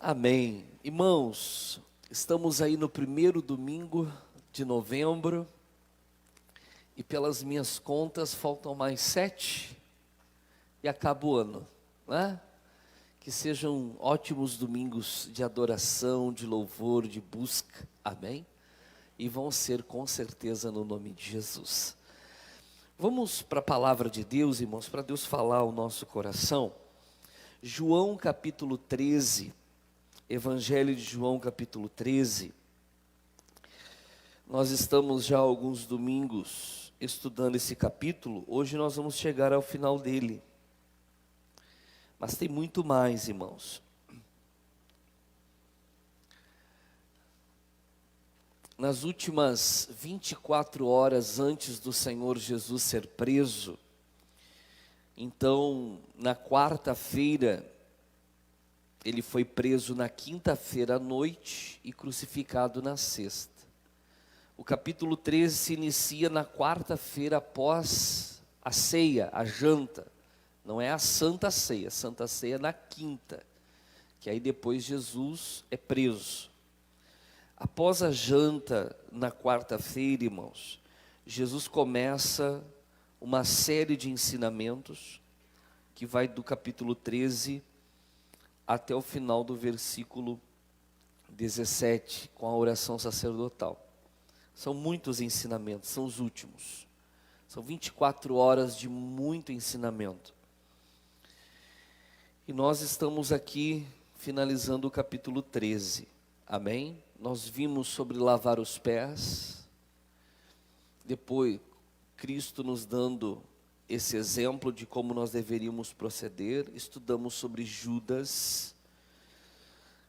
Amém. Irmãos, estamos aí no primeiro domingo de novembro e pelas minhas contas faltam mais 7 e acaba o ano, né? Que sejam ótimos domingos de adoração, de louvor, de busca, amém? E vão ser com certeza no nome de Jesus. Vamos para a palavra de Deus, irmãos, para Deus falar ao nosso coração. João capítulo 13, Evangelho de João capítulo 13. Nós estamos já há alguns domingos estudando esse capítulo. Hoje nós vamos chegar ao final dele. Mas tem muito mais, irmãos. Nas últimas 24 horas antes do Senhor Jesus ser preso, então, na quarta-feira, ele foi preso na quinta-feira à noite e crucificado na sexta. O capítulo 13 se inicia na quarta-feira após a ceia, a janta. Não é a Santa Ceia é na quinta, que aí depois Jesus é preso. Após a janta, na quarta-feira, irmãos, Jesus começa uma série de ensinamentos, que vai do capítulo 13 até o final do versículo 17, com a oração sacerdotal. São muitos ensinamentos, são os últimos. São 24 horas de muito ensinamento. E nós estamos aqui finalizando o capítulo 13, amém? Nós vimos sobre lavar os pés, depois Cristo nos dando esse exemplo de como nós deveríamos proceder. Estudamos sobre Judas,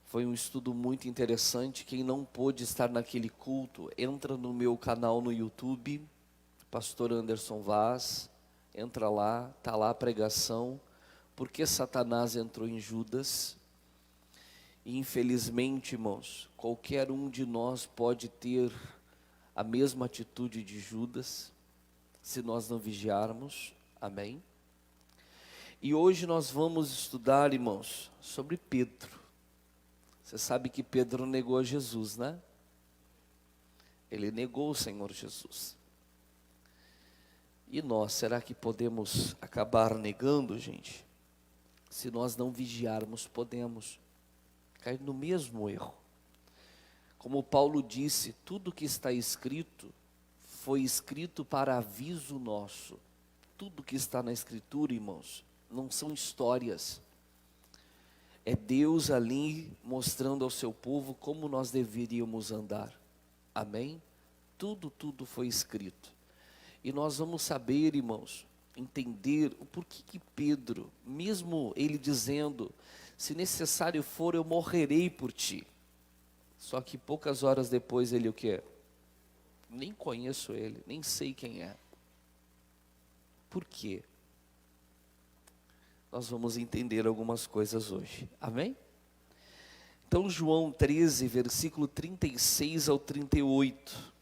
foi um estudo muito interessante. Quem não pôde estar naquele culto, entra no meu canal no YouTube, Pastor Anderson Vaz, entra lá, está lá a pregação, porque Satanás entrou em Judas. E infelizmente, irmãos, qualquer um de nós pode ter a mesma atitude de Judas, se nós não vigiarmos, amém? E hoje nós vamos estudar, irmãos, sobre Pedro. Você sabe que Pedro negou a Jesus, né? Ele negou o Senhor Jesus. E nós, será que podemos acabar negando, gente? Se nós não vigiarmos, podemos cair no mesmo erro. Como Paulo disse, tudo que está escrito foi escrito para aviso nosso. Tudo que está na Escritura, irmãos, não são histórias. É Deus ali mostrando ao seu povo como nós deveríamos andar. Amém? Tudo foi escrito. E nós vamos saber, irmãos, entender o porquê que Pedro, mesmo ele dizendo, se necessário for, eu morrerei por ti. Só que poucas horas depois ele o quê? Nem conheço ele, nem sei quem é. Por quê? Nós vamos entender algumas coisas hoje, amém? Então João 13, versículo 36 ao 38.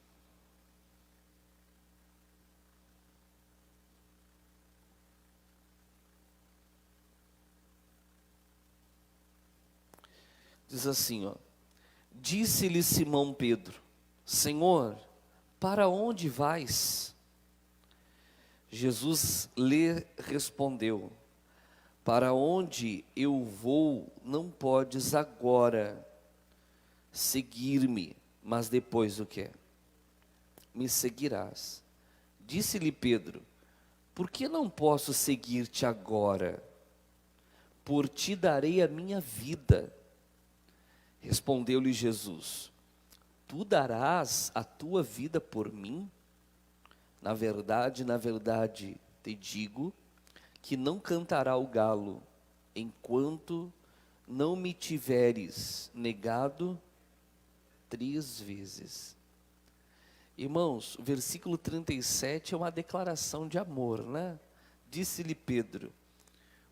Diz assim, ó: disse-lhe Simão Pedro: Senhor, para onde vais? Jesus lhe respondeu: para onde eu vou, não podes agora seguir-me, mas depois o quê? Me seguirás. Disse-lhe Pedro: por que não posso seguir-te agora? Por ti darei a minha vida. Respondeu-lhe Jesus: tu darás a tua vida por mim? Na verdade, te digo, que não cantará o galo, enquanto não me tiveres negado 3 vezes. Irmãos, o versículo 37 é uma declaração de amor, né? Disse-lhe Pedro: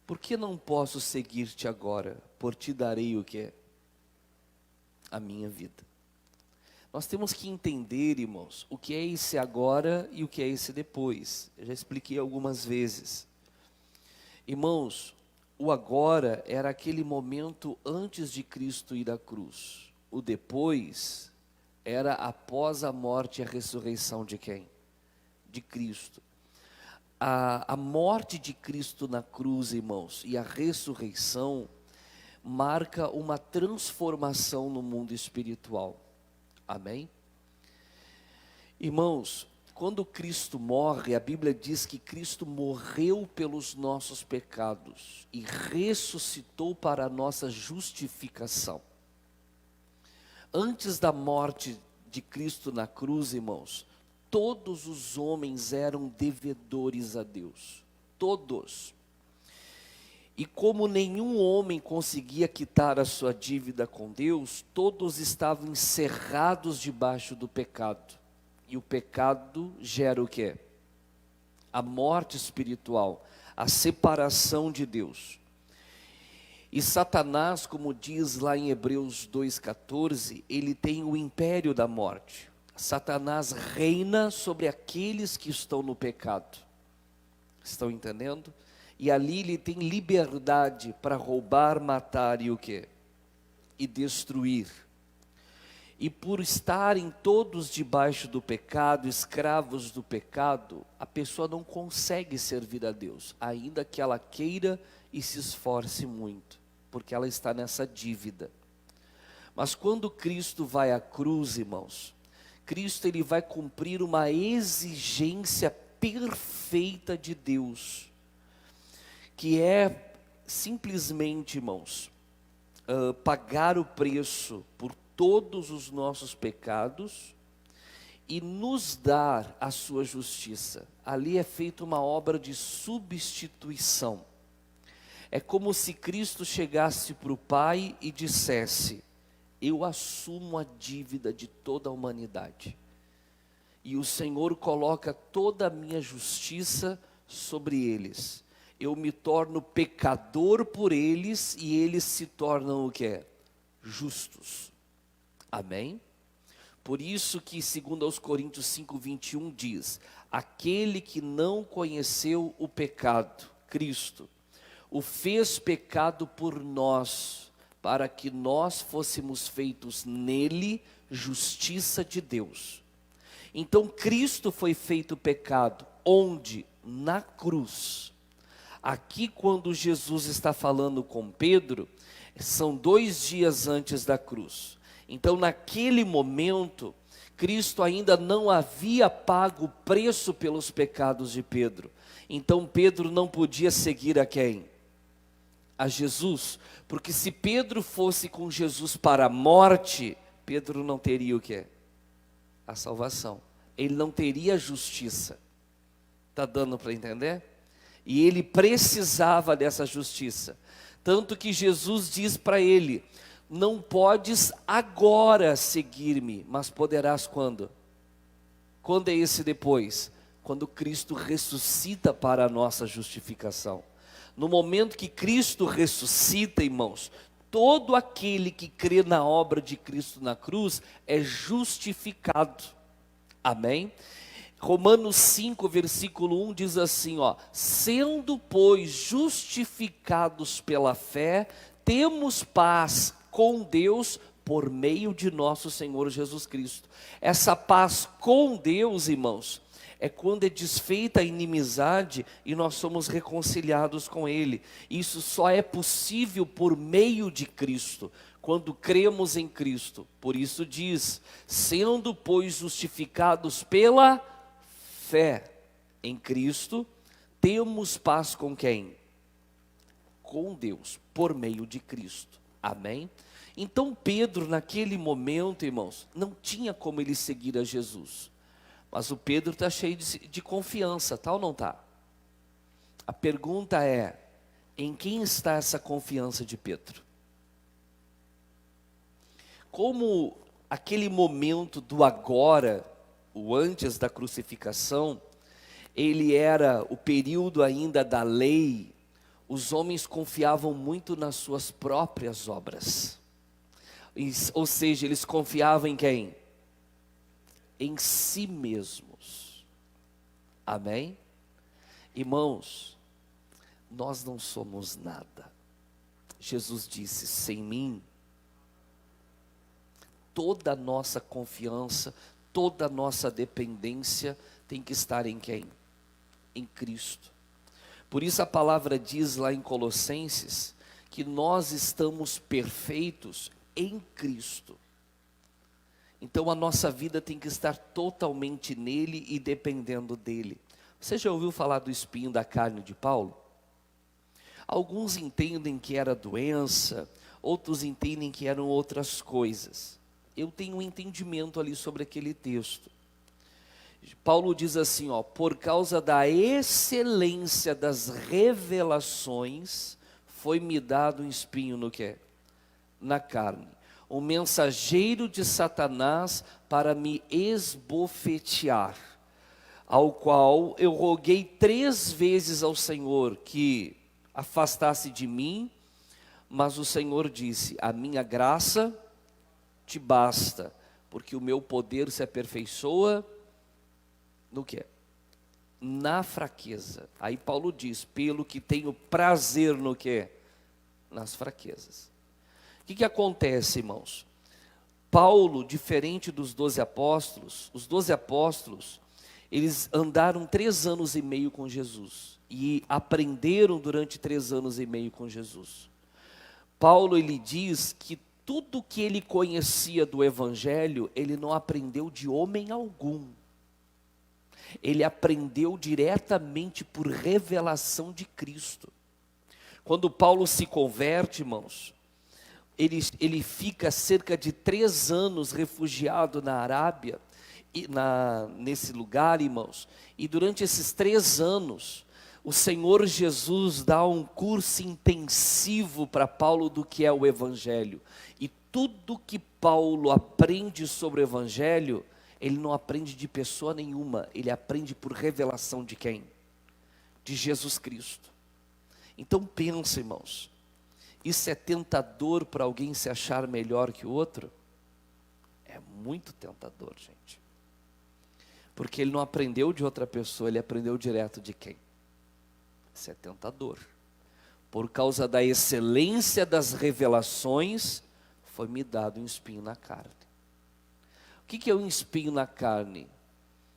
por que não posso seguir-te agora? Por ti darei o quê? A minha vida. Nós temos que entender, irmãos, o que é esse agora e o que é esse depois. Eu já expliquei algumas vezes. Irmãos, O agora era aquele momento antes de Cristo ir à cruz. O depois era após a morte e a ressurreição de quem? De Cristo. A morte de Cristo na cruz, irmãos, e a ressurreição marca uma transformação no mundo espiritual. Amém? Irmãos, quando Cristo morre, a Bíblia diz que Cristo morreu pelos nossos pecados e ressuscitou para a nossa justificação. Antes da morte de Cristo na cruz, irmãos, todos os homens eram devedores a Deus, todos. E como nenhum homem conseguia quitar a sua dívida com Deus, todos estavam encerrados debaixo do pecado. E o pecado gera o quê? A morte espiritual, a separação de Deus. E Satanás, como diz lá em Hebreus 2,14, ele tem o império da morte. Satanás reina sobre aqueles que estão no pecado. Estão entendendo? E ali ele tem liberdade para roubar, matar e o quê? E destruir. E por estarem todos debaixo do pecado, escravos do pecado, a pessoa não consegue servir a Deus, ainda que ela queira e se esforce muito, porque ela está nessa dívida. Mas quando Cristo vai à cruz, irmãos, Cristo ele vai cumprir uma exigência perfeita de Deus, que é simplesmente, irmãos, pagar o preço por todos os nossos pecados e nos dar a sua justiça. Ali é feita uma obra de substituição. É como se Cristo chegasse para o Pai e dissesse: eu assumo a dívida de toda a humanidade, e o Senhor coloca toda a minha justiça sobre eles. Eu me torno pecador por eles, e eles se tornam o quê? Justos. Amém? Por isso que, segundo aos Coríntios 5:21 diz: aquele que não conheceu o pecado, Cristo, o fez pecado por nós, para que nós fôssemos feitos nele justiça de Deus. Então Cristo foi feito pecado, onde? Na cruz. Aqui quando Jesus está falando com Pedro, são 2 dias antes da cruz. Então naquele momento, Cristo ainda não havia pago o preço pelos pecados de Pedro. Então Pedro não podia seguir a quem? A Jesus, porque se Pedro fosse com Jesus para a morte, Pedro não teria o quê? A salvação. Ele não teria a justiça. Está dando para entender? E ele precisava dessa justiça. Tanto que Jesus diz para ele: não podes agora seguir-me, mas poderás quando? Quando é esse depois? Quando Cristo ressuscita para a nossa justificação. No momento que Cristo ressuscita, irmãos, todo aquele que crê na obra de Cristo na cruz é justificado. Amém? Romanos 5, versículo 1 diz assim, ó: sendo, pois, justificados pela fé, temos paz com Deus por meio de nosso Senhor Jesus Cristo. Essa paz com Deus, irmãos, é quando é desfeita a inimizade e nós somos reconciliados com Ele. Isso só é possível por meio de Cristo, quando cremos em Cristo. Por isso diz: sendo, pois, justificados pela fé em Cristo, temos paz com quem? Com Deus, por meio de Cristo. Amém? Então Pedro, naquele momento, irmãos, não tinha como ele seguir a Jesus. Mas o Pedro está cheio de confiança, tá ou não está? A pergunta é: em quem está essa confiança de Pedro? Como aquele momento do agora, o antes da crucificação, ele era o período ainda da lei, os homens confiavam muito nas suas próprias obras. Ou seja, eles confiavam em quem? Em si mesmos. Amém? Irmãos, nós não somos nada. Jesus disse: sem mim, toda a nossa confiança, toda a nossa dependência tem que estar em quem? Em Cristo. Por isso a palavra diz lá em Colossenses, que nós estamos perfeitos em Cristo. Então a nossa vida tem que estar totalmente nele e dependendo dele. Você já ouviu falar do espinho da carne de Paulo? Alguns entendem que era doença, outros entendem que eram outras coisas. Eu tenho um entendimento ali sobre aquele texto. Paulo diz assim, por causa da excelência das revelações, foi-me dado um espinho no quê? Na carne. Um mensageiro de Satanás para me esbofetear, ao qual eu roguei 3 vezes ao Senhor que afastasse de mim, mas o Senhor disse: a minha graça te basta, porque o meu poder se aperfeiçoa no quê? Na fraqueza. Aí Paulo diz: pelo que tenho prazer no quê? Nas fraquezas. O que acontece, irmãos? Paulo, diferente dos 12 apóstolos, os 12 apóstolos, eles andaram 3 anos e meio com Jesus, e aprenderam durante 3 anos e meio com Jesus. Paulo, ele diz que tudo que ele conhecia do Evangelho, ele não aprendeu de homem algum. Ele aprendeu diretamente por revelação de Cristo. Quando Paulo se converte, irmãos, ele fica cerca de 3 anos refugiado na Arábia, nesse lugar, irmãos. E durante esses 3 anos, o Senhor Jesus dá um curso intensivo para Paulo do que é o Evangelho. E tudo que Paulo aprende sobre o Evangelho, ele não aprende de pessoa nenhuma, ele aprende por revelação de quem? De Jesus Cristo. Então pensa, irmãos, isso é tentador para alguém se achar melhor que o outro? É muito tentador, gente. Porque ele não aprendeu de outra pessoa, ele aprendeu direto de quem? Isso é tentador. Por causa da excelência das revelações, foi-me dado um espinho na carne. O que é um espinho na carne?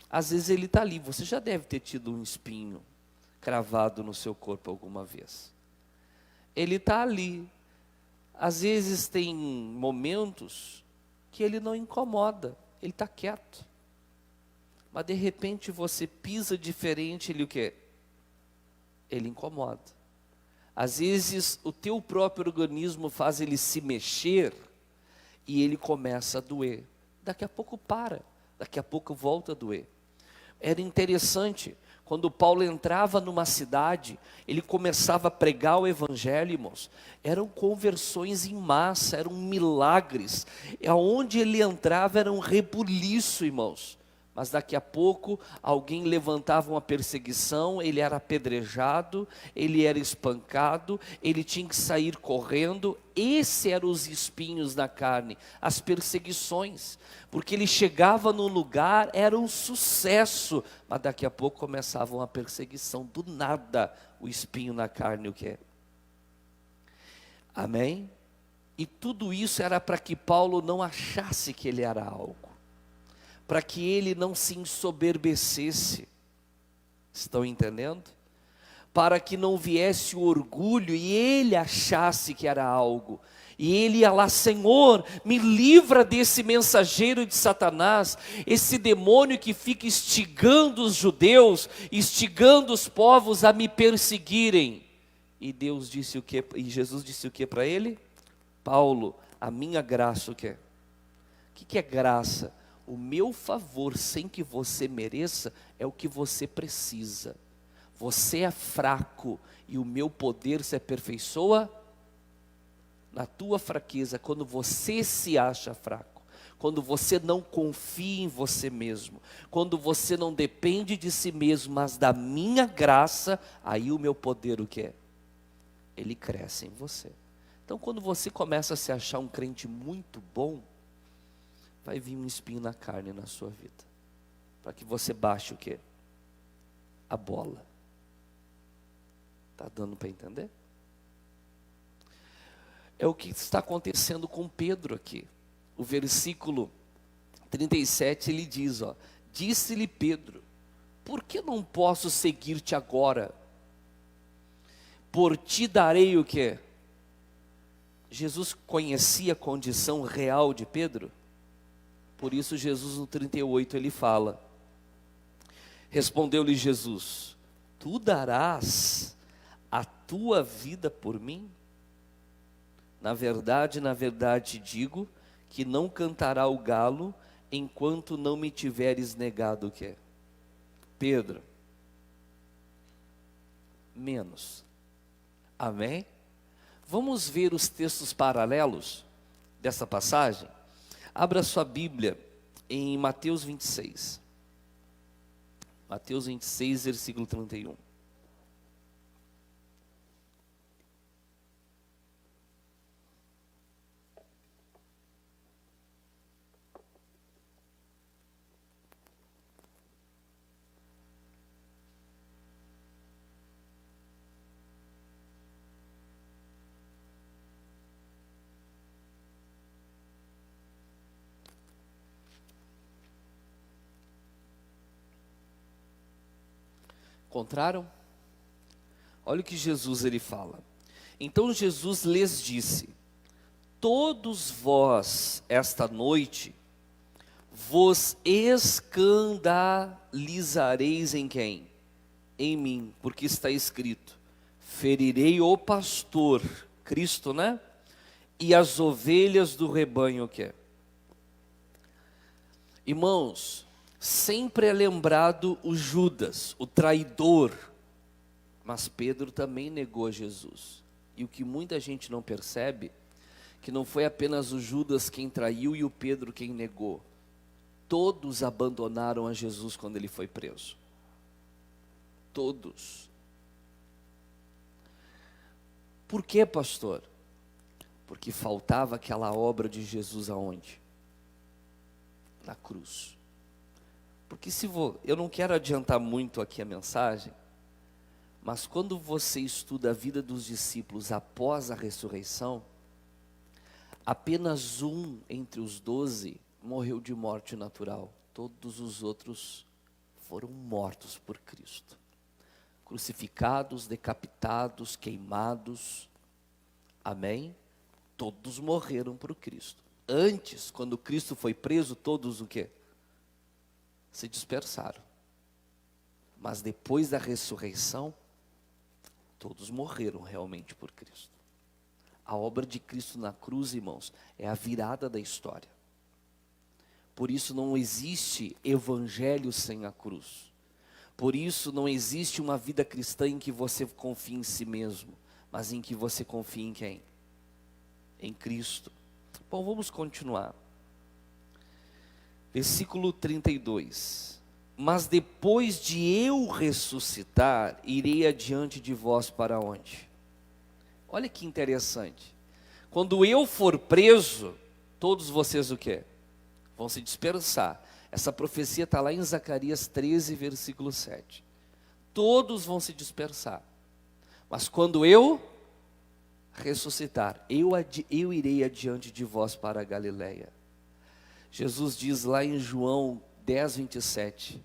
Às vezes ele está ali, você já deve ter tido um espinho cravado no seu corpo alguma vez. Ele está ali. Às vezes tem momentos que ele não incomoda, ele está quieto. Mas de repente você pisa diferente, ele o quê? Ele incomoda. Às vezes o teu próprio organismo faz ele se mexer e ele começa a doer. Daqui a pouco para, daqui a pouco volta a doer. Era interessante, quando Paulo entrava numa cidade, ele começava a pregar o Evangelho, irmãos. Eram conversões em massa, eram milagres. Aonde ele entrava era um rebuliço, irmãos. Mas daqui a pouco, alguém levantava uma perseguição, ele era apedrejado, ele era espancado, ele tinha que sair correndo. Esses eram os espinhos na carne, as perseguições. Porque ele chegava num lugar, era um sucesso, mas daqui a pouco começava uma perseguição. Do nada, o espinho na carne, o que é? Amém? E tudo isso era para que Paulo não achasse que ele era algo, para que ele não se ensoberbecesse. Estão entendendo? Para que não viesse o orgulho e ele achasse que era algo. E ele ia lá: Senhor, me livra desse mensageiro de Satanás, esse demônio que fica instigando os judeus, instigando os povos a me perseguirem. E Deus disse o quê? E Jesus disse o quê para ele? Paulo, a minha graça o quê? O que é graça? O meu favor, sem que você mereça, é o que você precisa. Você é fraco e o meu poder se aperfeiçoa na tua fraqueza. Quando você se acha fraco, quando você não confia em você mesmo, quando você não depende de si mesmo, mas da minha graça, aí o meu poder o que é? Ele cresce em você. Então quando você começa a se achar um crente muito bom, vai vir um espinho na carne na sua vida, para que você baixe o quê? A bola. Está dando para entender? É o que está acontecendo com Pedro aqui. O versículo 37, ele diz, ó, disse-lhe Pedro, por que não posso seguir-te agora? Por ti darei o quê? Jesus conhecia a condição real de Pedro, por isso Jesus no 38 ele fala, respondeu-lhe Jesus, tu darás a tua vida por mim? Na verdade digo, que não cantará o galo, enquanto não me tiveres negado o quê? Pedro, menos. Amém? Vamos ver os textos paralelos dessa passagem? Abra sua Bíblia em Mateus 26. Mateus 26, versículo 31. Encontraram? Olha o que Jesus ele fala. Então Jesus lhes disse, todos vós esta noite vos escandalizareis em quem? Em mim, porque está escrito, ferirei o pastor, Cristo, né? E as ovelhas do rebanho, o que é? Irmãos, sempre é lembrado o Judas, o traidor, mas Pedro também negou a Jesus. E o que muita gente não percebe, que não foi apenas o Judas quem traiu e o Pedro quem negou. Todos abandonaram a Jesus quando ele foi preso. Todos. Por quê, pastor? Porque faltava aquela obra de Jesus aonde? Na cruz. Porque eu não quero adiantar muito aqui a mensagem, mas quando você estuda a vida dos discípulos após a ressurreição, apenas um entre os 12 morreu de morte natural. Todos os outros foram mortos por Cristo. Crucificados, decapitados, queimados. Amém? Todos morreram por Cristo. Antes, quando Cristo foi preso, todos o quê? Se dispersaram. Mas depois da ressurreição, todos morreram realmente por Cristo. A obra de Cristo na cruz, irmãos, é a virada da história. Por isso não existe evangelho sem a cruz. Por isso não existe uma vida cristã em que você confie em si mesmo, mas em que você confie em quem? Em Cristo. Bom, vamos continuar. Versículo 32. Mas depois de eu ressuscitar, irei adiante de vós para onde? Olha que interessante. Quando eu for preso, todos vocês o quê? Vão se dispersar. Essa profecia está lá em Zacarias 13, versículo 7. Todos vão se dispersar. Mas quando eu ressuscitar, eu irei adiante de vós para a Galileia. Jesus diz lá em João 10, 27,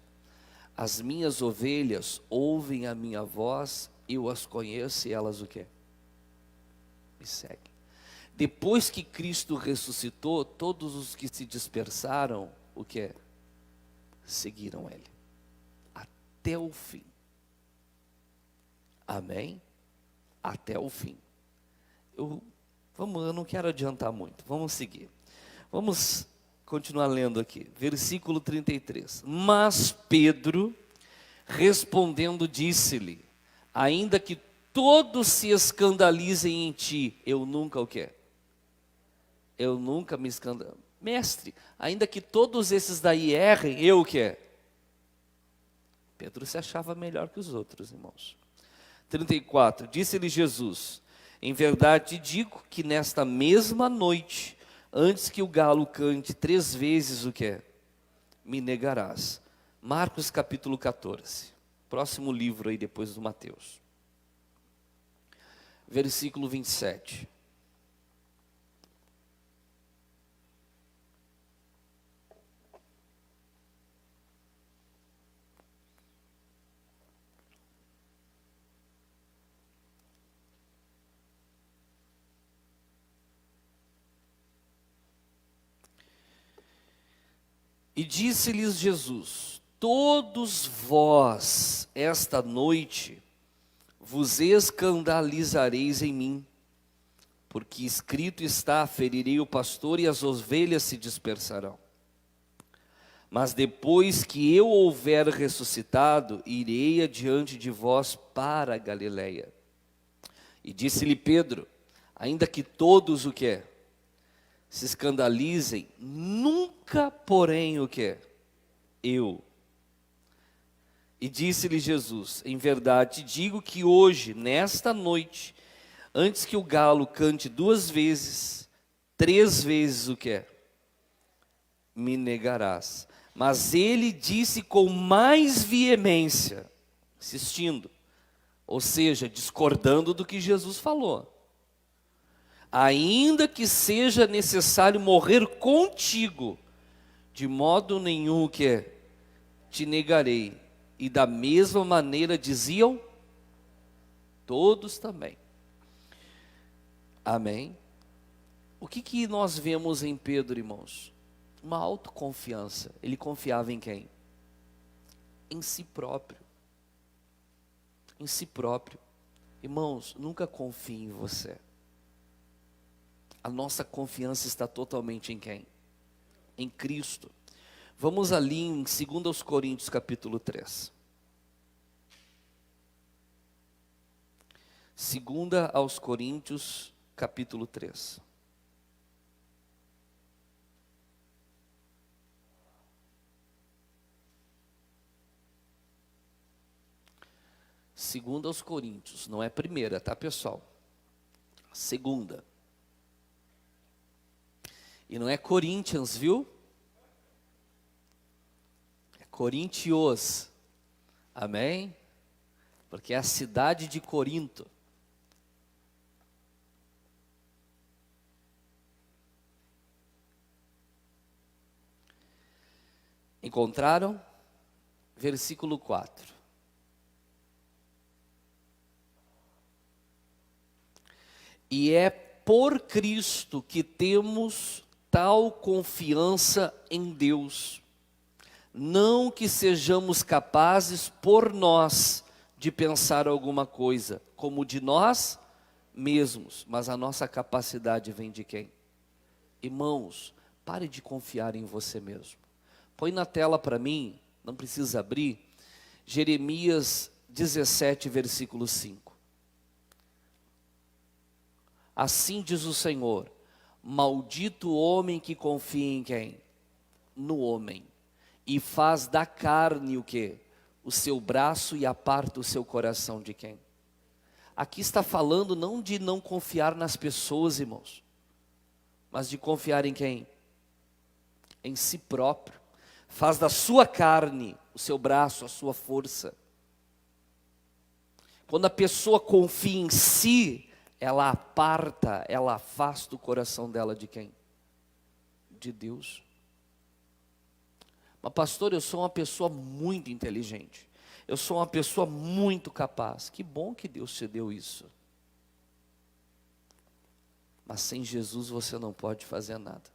as minhas ovelhas ouvem a minha voz, eu as conheço e elas o quê? Me seguem. Depois que Cristo ressuscitou, todos os que se dispersaram, o quê? Seguiram Ele, até o fim. Amém? Até o fim. Eu não quero adiantar muito, vamos seguir. Vamos continuar lendo aqui, versículo 33. Mas Pedro, respondendo, disse-lhe, ainda que todos se escandalizem em ti, eu nunca o quê? Eu nunca me escandalizo. Mestre, ainda que todos esses daí errem, eu o quê? Pedro se achava melhor que os outros, irmãos. 34, disse-lhe Jesus, em verdade te digo que nesta mesma noite, antes que o galo cante 3 vezes o que? Me negarás. Marcos capítulo 14. Próximo livro aí depois do Mateus. versículo 27. E disse-lhes Jesus: todos vós, esta noite, vos escandalizareis em mim, porque escrito está: ferirei o pastor e as ovelhas se dispersarão. Mas depois que eu houver ressuscitado, irei adiante de vós para a Galileia. E disse-lhe Pedro: ainda que todos o que se escandalizem, nunca porém o que? Eu. E disse-lhe Jesus: em verdade digo que hoje, nesta noite, antes que o galo cante 2 vezes, 3 vezes o que? Me negarás. Mas ele disse com mais veemência, insistindo, ou seja, discordando do que Jesus falou: ainda que seja necessário morrer contigo, de modo nenhum que te negarei. E da mesma maneira diziam todos também. Amém? O que nós vemos em Pedro, irmãos? Uma autoconfiança. Ele confiava em quem? Em si próprio. Em si próprio. Irmãos, nunca confie em você. A nossa confiança está totalmente em quem? Em Cristo. Vamos ali em 2 Coríntios capítulo 3. 2 Coríntios capítulo 3. Segunda aos Coríntios, não é primeira, tá, pessoal? Segunda. E não é Corinthians, viu? É Coríntios. Amém? Porque é a cidade de Corinto. Encontraram? Versículo 4. E é por Cristo que temos tal confiança em Deus. Não que sejamos capazes por nós de pensar alguma coisa, como de nós mesmos, mas a nossa capacidade vem de quem? Irmãos, pare de confiar em você mesmo. Põe na tela para mim, não precisa abrir, Jeremias 17, versículo 5. Assim diz o Senhor: maldito o homem que confia em quem? No homem. E faz da carne o quê? O seu braço e aparta o seu coração de quem? Aqui está falando não de não confiar nas pessoas, irmãos, mas de confiar em quem? Em si próprio. Faz da sua carne o seu braço, a sua força. Quando a pessoa confia em si, ela aparta, ela afasta o coração dela de quem? De Deus. Mas pastor, eu sou uma pessoa muito inteligente. Eu sou uma pessoa muito capaz. Que bom que Deus te deu isso. Mas sem Jesus você não pode fazer nada.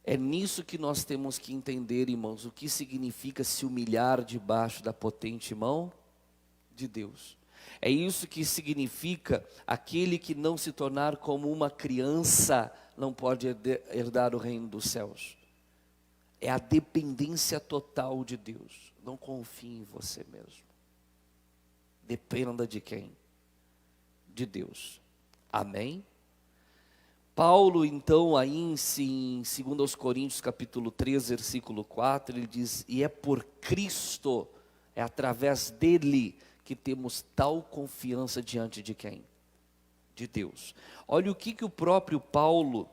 É nisso que nós temos que entender, irmãos, o que significa se humilhar debaixo da potente mão de Deus. É isso que significa aquele que não se tornar como uma criança não pode herdar o reino dos céus. É a dependência total de Deus. Não confie em você mesmo. Dependa de quem? De Deus. Amém? Paulo, então, aí em 2 Coríntios capítulo 3, versículo 4, ele diz: e é por Cristo, é através dele que temos tal confiança diante de quem? De Deus. Olha o que o próprio Paulo,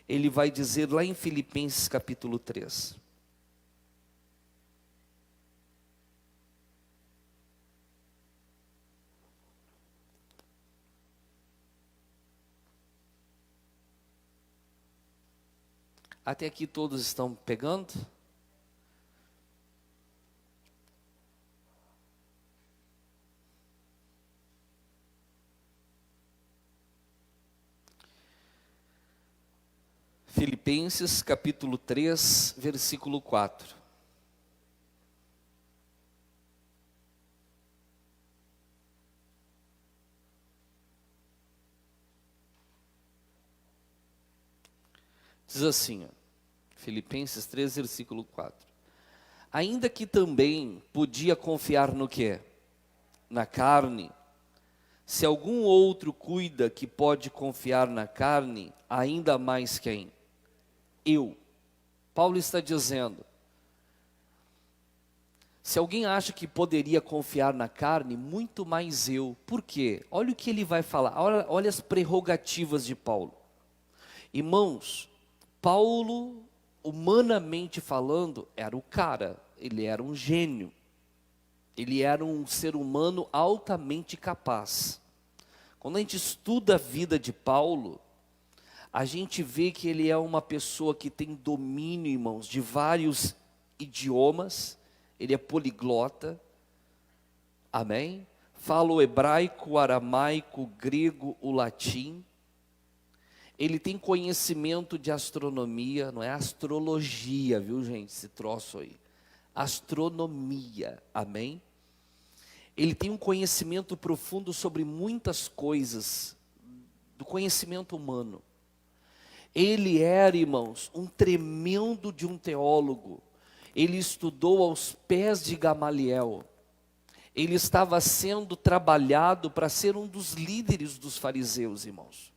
ele vai dizer lá em Filipenses capítulo 3. Até aqui todos estão pegando? Filipenses capítulo 3, versículo 4. Diz assim, ó, Filipenses 3, versículo 4. Ainda que também podia confiar no quê? Na carne. Se algum outro cuida que pode confiar na carne, ainda mais quem? Eu. Paulo está dizendo, se alguém acha que poderia confiar na carne, muito mais eu. Por quê? Olha o que ele vai falar, olha as prerrogativas de Paulo. Irmãos, Paulo, humanamente falando, era o cara, ele era um gênio. Ele era um ser humano altamente capaz. Quando a gente estuda a vida de Paulo, a gente vê que ele é uma pessoa que tem domínio, irmãos, de vários idiomas. Ele é poliglota, amém? Fala o hebraico, o aramaico, o grego, o latim. Ele tem conhecimento de astronomia, não é astrologia, viu gente, esse troço aí. Astronomia, amém? Ele tem um conhecimento profundo sobre muitas coisas, do conhecimento humano. Ele era, irmãos, um tremendo de um teólogo. Ele estudou aos pés de Gamaliel. Ele estava sendo trabalhado para ser um dos líderes dos fariseus, irmãos.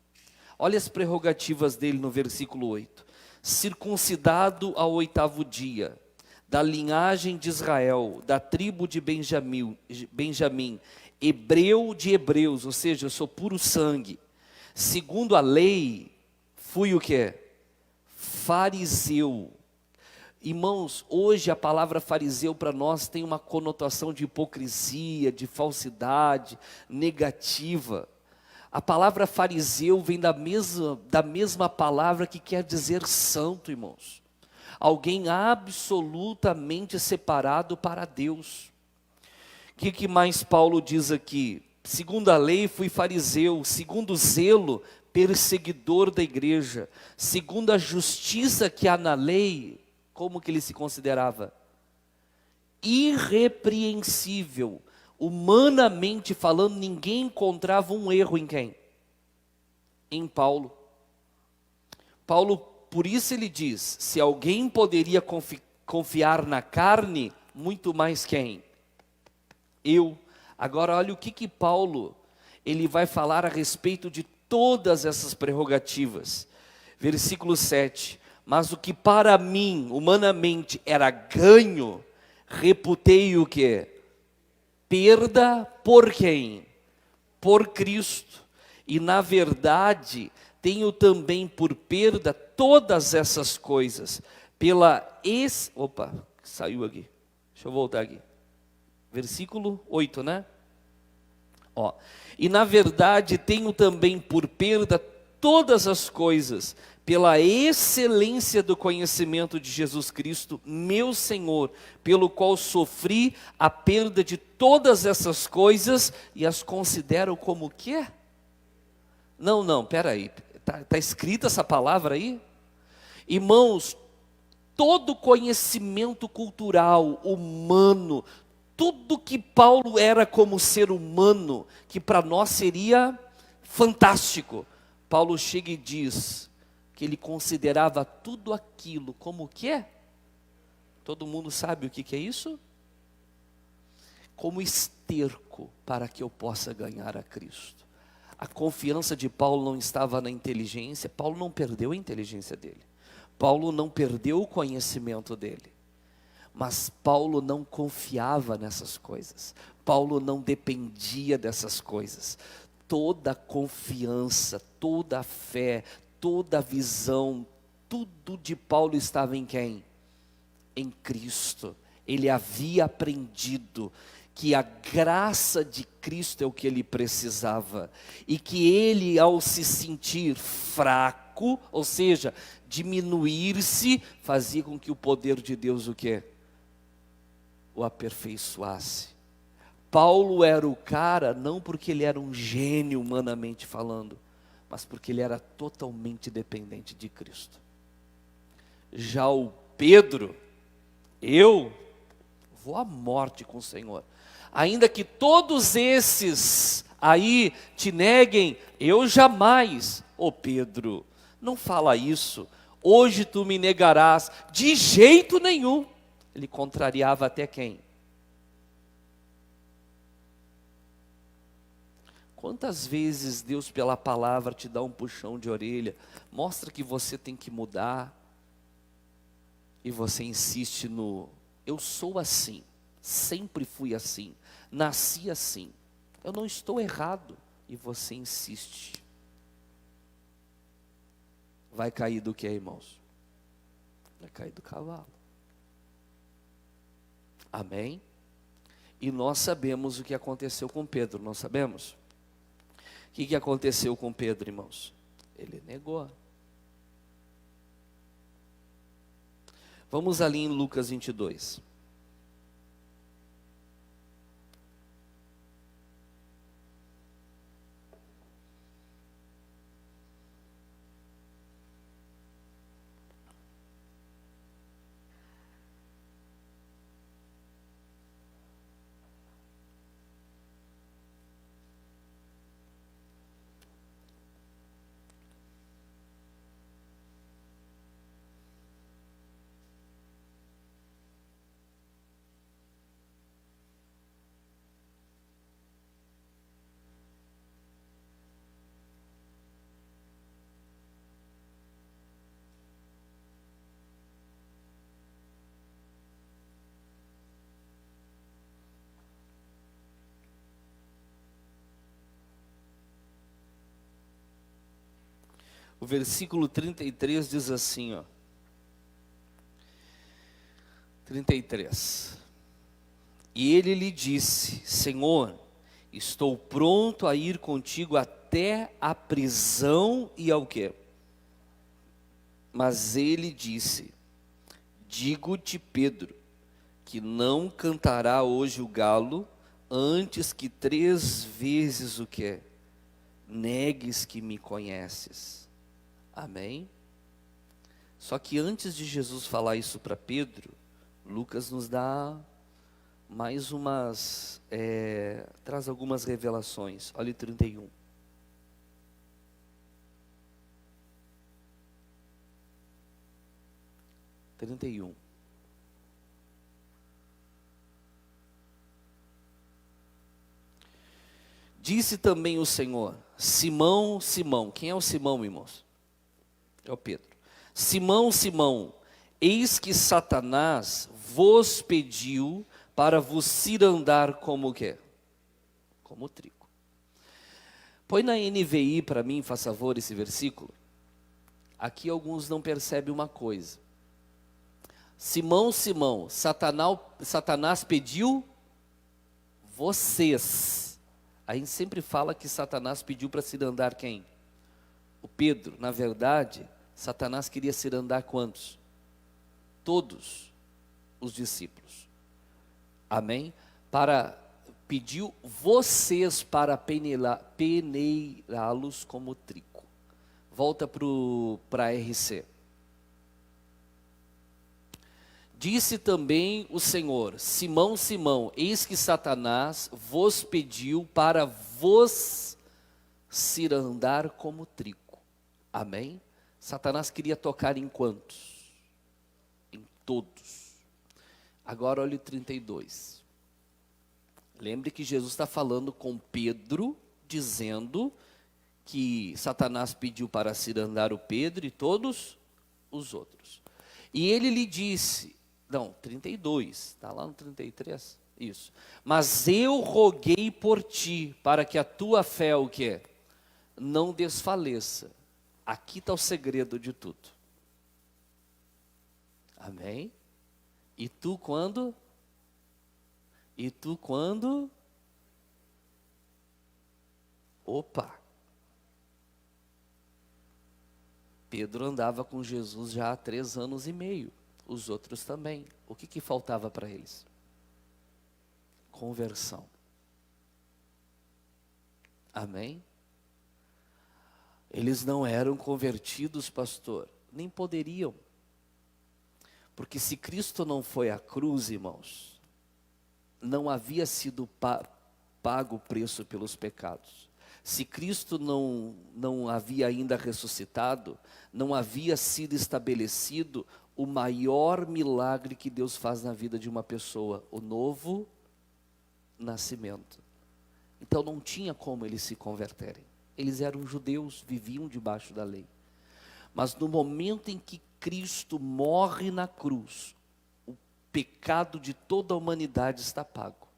Olha as prerrogativas dele no versículo 8. Circuncidado ao 8º dia, da linhagem de Israel, da tribo de Benjamim, hebreu de hebreus, ou seja, eu sou puro sangue. Segundo a lei, fui o quê? Fariseu. Irmãos, hoje a palavra fariseu para nós tem uma conotação de hipocrisia, de falsidade, negativa. A palavra fariseu vem da mesma palavra que quer dizer santo, irmãos. Alguém absolutamente separado para Deus. O que mais Paulo diz aqui? Segundo a lei fui fariseu, segundo o zelo, perseguidor da igreja. Segundo a justiça que há na lei, como que ele se considerava? Irrepreensível. Humanamente falando, ninguém encontrava um erro em quem? Em Paulo. Paulo, por isso ele diz, se alguém poderia confiar na carne, muito mais quem? Eu. Agora olha o que Paulo, ele vai falar a respeito de todas essas prerrogativas. Versículo 7. Mas o que para mim, humanamente, era ganho, reputei o quê? Perda por quem? Por Cristo. E na verdade, tenho também por perda todas essas coisas. Opa, saiu aqui. Deixa eu voltar aqui. Versículo 8, né? Ó. E na verdade, tenho também por perda todas as coisas, pela excelência do conhecimento de Jesus Cristo, meu Senhor, pelo qual sofri a perda de todas essas coisas e as considero como o quê? Não, peraí, está escrita essa palavra aí? Irmãos, todo conhecimento cultural, humano, tudo que Paulo era como ser humano, que para nós seria fantástico, Paulo chega e diz que ele considerava tudo aquilo como o quê? Todo mundo sabe o que é isso? Como esterco para que eu possa ganhar a Cristo. A confiança de Paulo não estava na inteligência, Paulo não perdeu a inteligência dele. Paulo não perdeu o conhecimento dele. Mas Paulo não confiava nessas coisas. Paulo não dependia dessas coisas. Toda a confiança, toda a fé, toda a visão, tudo de Paulo estava em quem? Em Cristo. Ele havia aprendido que a graça de Cristo é o que ele precisava. E que ele, ao se sentir fraco, fraco, ou seja, diminuir-se, fazia com que o poder de Deus o quê? O aperfeiçoasse. Paulo era o cara, não porque ele era um gênio humanamente falando, mas porque ele era totalmente dependente de Cristo. Já o Pedro, eu vou à morte com o Senhor. Ainda que todos esses aí te neguem, eu jamais. Ô Pedro, não fala isso. Hoje tu me negarás. De jeito nenhum. Ele contrariava até quem? Quantas vezes Deus pela palavra te dá um puxão de orelha, mostra que você tem que mudar, e você insiste no, eu sou assim, sempre fui assim, nasci assim, eu não estou errado, e você insiste. Vai cair do que, irmãos? Vai cair do cavalo. Amém? E nós sabemos o que aconteceu com Pedro, não sabemos? O que aconteceu com Pedro, irmãos? Ele negou. Vamos ali em Lucas 22. O versículo 33 diz assim, ó. 33. E ele lhe disse, Senhor, estou pronto a ir contigo até a prisão e ao quê? Mas ele disse, digo-te, Pedro, que não cantará hoje o galo, antes que 3 vezes o quê? Negues que me conheces. Amém? Só que antes de Jesus falar isso para Pedro, Lucas nos dá mais umas, traz algumas revelações. Olha o 31. Disse também o Senhor, Simão, Simão. Quem é o Simão, irmãos? É o Pedro. Simão, Simão, eis que Satanás vos pediu para vos cirandar como o quê? Como trigo. Põe na NVI para mim, faz favor, esse versículo. Aqui alguns não percebem uma coisa. Simão, Simão, Satanás pediu vocês. A gente sempre fala que Satanás pediu para cirandar quem? O Pedro. Na verdade, Satanás queria cirandar quantos? Todos os discípulos. Amém? Pediu vocês para peneirá-los como trigo. Volta para a RC. Disse também o Senhor, Simão, Simão, eis que Satanás vos pediu para vos cirandar como trigo. Amém? Satanás queria tocar em quantos? Em todos. Agora olha o 32. Lembre que Jesus está falando com Pedro, dizendo que Satanás pediu para cirandar o Pedro e todos os outros. E ele lhe disse, não, 32, está lá no 33, isso. Mas eu roguei por ti, para que a tua fé, o quê? Não desfaleça. Aqui está o segredo de tudo. Amém? E tu quando? Opa! Pedro andava com Jesus já há 3 anos e meio, os outros também. O que faltava para eles? Conversão. Amém? Eles não eram convertidos, pastor, nem poderiam. Porque se Cristo não foi à cruz, irmãos, não havia sido pago o preço pelos pecados. Se Cristo não havia ainda ressuscitado, não havia sido estabelecido o maior milagre que Deus faz na vida de uma pessoa, o novo nascimento. Então não tinha como eles se converterem. Eles eram judeus, viviam debaixo da lei. Mas no momento em que Cristo morre na cruz, o pecado de toda a humanidade está pago.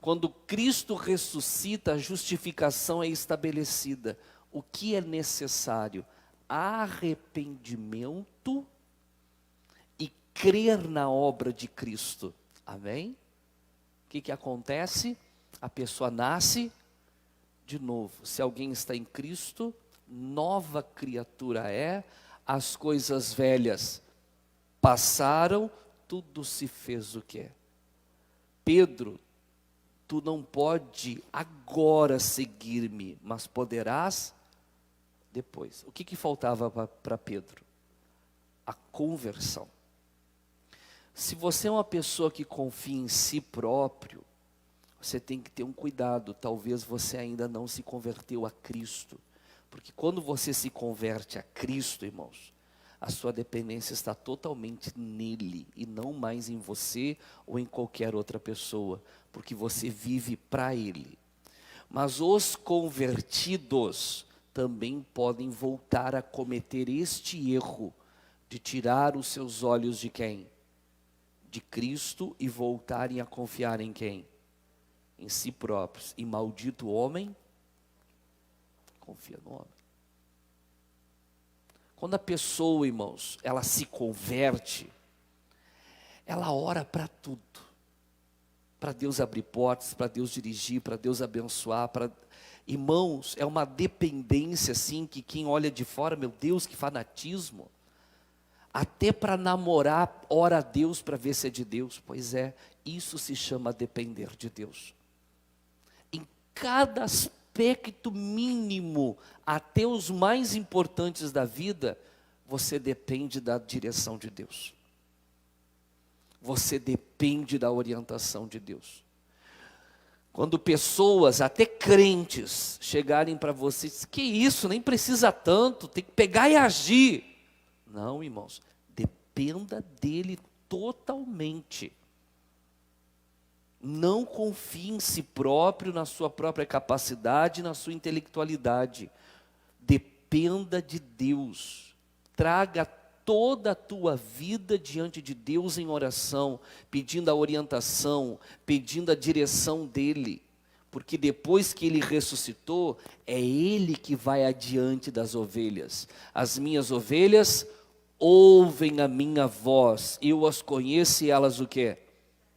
Quando Cristo ressuscita, a justificação é estabelecida. O que é necessário? Arrependimento e crer na obra de Cristo. Amém? O que acontece? A pessoa nasce de novo. Se alguém está em Cristo, nova criatura é. As coisas velhas passaram, tudo se fez o que é. Pedro, tu não pode agora seguir-me, mas poderás depois. O que faltava para Pedro? A conversão. Se você é uma pessoa que confia em si próprio, você tem que ter um cuidado. Talvez você ainda não se converteu a Cristo. Porque quando você se converte a Cristo, irmãos, a sua dependência está totalmente nele e não mais em você ou em qualquer outra pessoa, porque você vive para ele. Mas os convertidos também podem voltar a cometer este erro de tirar os seus olhos de quem? De Cristo e voltarem a confiar em quem? Em si próprios. E maldito homem confia no homem. Quando a pessoa, irmãos, ela se converte, ela ora para tudo. Para Deus abrir portas, para Deus dirigir, para Deus abençoar. Irmãos, é uma dependência assim que quem olha de fora, meu Deus, que fanatismo. Até para namorar, ora a Deus para ver se é de Deus. Pois é, isso se chama depender de Deus. Em cada aspecto mínimo, até os mais importantes da vida, você depende da direção de Deus. Você depende da orientação de Deus. Quando pessoas, até crentes, chegarem para você e dizem, que isso, nem precisa tanto, tem que pegar e agir. Não, irmãos, dependa dele totalmente. Não confie em si próprio, na sua própria capacidade, na sua intelectualidade. Dependa de Deus. Traga toda a tua vida diante de Deus em oração, pedindo a orientação, pedindo a direção dEle. Porque depois que Ele ressuscitou, é Ele que vai adiante das ovelhas. As minhas ovelhas ouvem a minha voz, eu as conheço e elas o quê?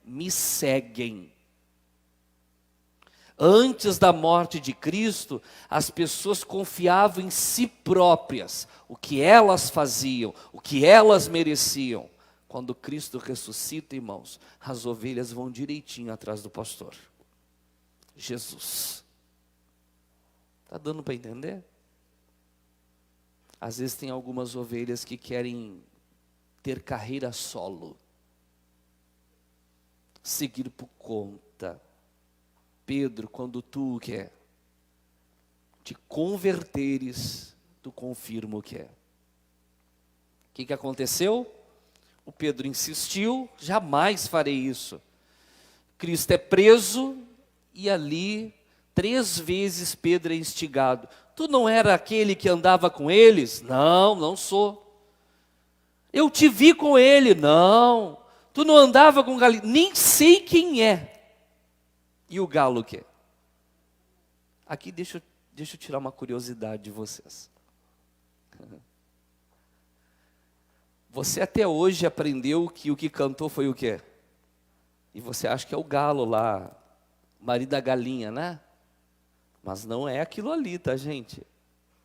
Me seguem. Antes da morte de Cristo, as pessoas confiavam em si próprias, o que elas faziam, o que elas mereciam. Quando Cristo ressuscita, irmãos, as ovelhas vão direitinho atrás do pastor. Jesus. Está dando para entender? Às vezes tem algumas ovelhas que querem ter carreira solo. Seguir por conta. Pedro, quando tu quer te converteres, tu confirma o que é. O que aconteceu? O Pedro insistiu, jamais farei isso. Cristo é preso e ali 3 vezes Pedro é instigado. Tu não era aquele que andava com eles? Não, não sou. Eu te vi com ele? Não. Tu não andava com Galileu? Nem sei quem é. E o galo o quê? Aqui deixa eu tirar uma curiosidade de vocês. Você até hoje aprendeu que o que cantou foi o quê? E você acha que é o galo lá, marido da galinha, né? Mas não é aquilo ali, tá, gente?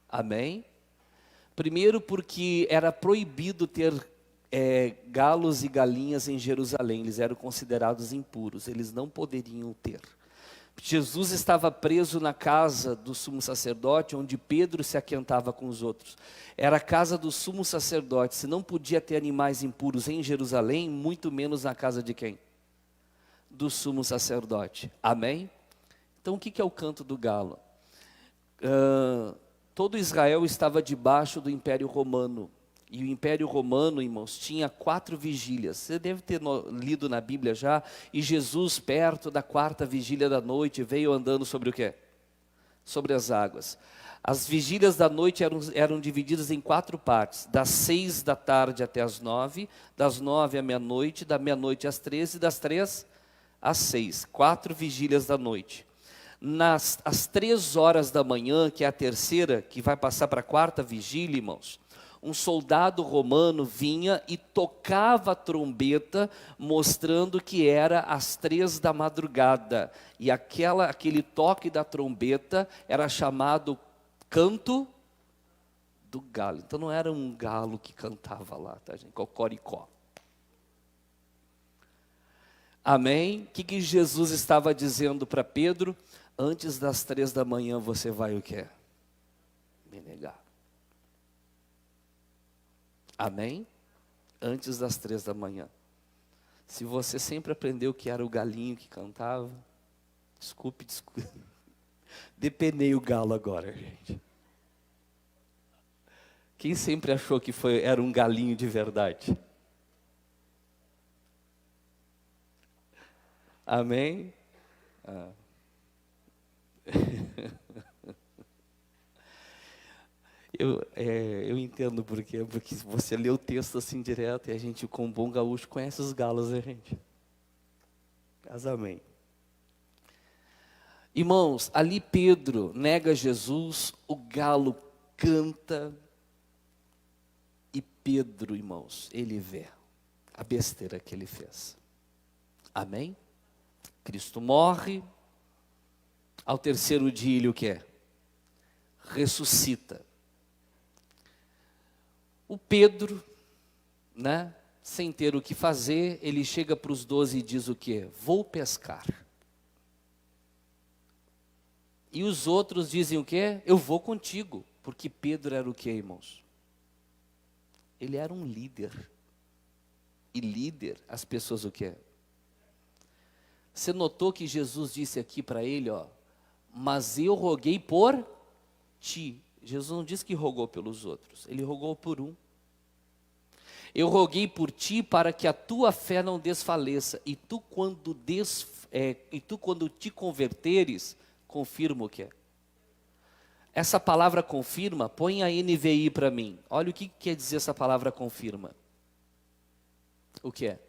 Amém? Primeiro porque era proibido ter galos e galinhas em Jerusalém, eles eram considerados impuros, eles não poderiam ter. Jesus estava preso na casa do sumo sacerdote, onde Pedro se aquentava com os outros. Era a casa do sumo sacerdote, se não podia ter animais impuros em Jerusalém, muito menos na casa de quem? Do sumo sacerdote. Amém? Então o que é o canto do galo? Todo Israel estava debaixo do Império Romano. E o Império Romano, irmãos, tinha 4 vigílias. Você deve ter lido na Bíblia já. E Jesus, perto da 4ª vigília da noite, veio andando sobre o quê? Sobre as águas. As vigílias da noite eram divididas em 4 partes. Das 6 da tarde até as 9, das 9 à meia-noite, da meia-noite às 13, das 3 às 6. 4 vigílias da noite. Às 3 horas da manhã, que é a terceira, que vai passar para a 4ª vigília, irmãos, um soldado romano vinha e tocava a trombeta, mostrando que era às 3 da madrugada. E aquele toque da trombeta era chamado canto do galo. Então não era um galo que cantava lá, tá, gente? Cocoricó. Amém? O que Jesus estava dizendo para Pedro? Antes das 3 da manhã você vai o quê? Me negar. Amém? Antes das 3 da manhã. Se você sempre aprendeu que era o galinho que cantava, desculpe. Depenei o galo agora, gente. Quem sempre achou que era um galinho de verdade? Amém? Eu entendo por quê. Porque se você lê o texto assim direto, e a gente com bom gaúcho conhece os galos, né, gente? Mas amém. Irmãos, ali Pedro nega Jesus, o galo canta, e Pedro, irmãos, ele vê a besteira que ele fez. Amém? Cristo morre, ao 3º dia ele o quê? Ressuscita. O Pedro, né, sem ter o que fazer, ele chega para os 12 e diz o quê? Vou pescar. E os outros dizem o quê? Eu vou contigo. Porque Pedro era o quê, irmãos? Ele era um líder. E líder, as pessoas o quê? Você notou que Jesus disse aqui para ele, ó, mas eu roguei por ti. Jesus não disse que rogou pelos outros, ele rogou por um. Eu roguei por ti para que a tua fé não desfaleça. E tu quando te converteres, confirma o que é. Essa palavra confirma, põe a NVI para mim. Olha o que quer dizer essa palavra confirma. O que é?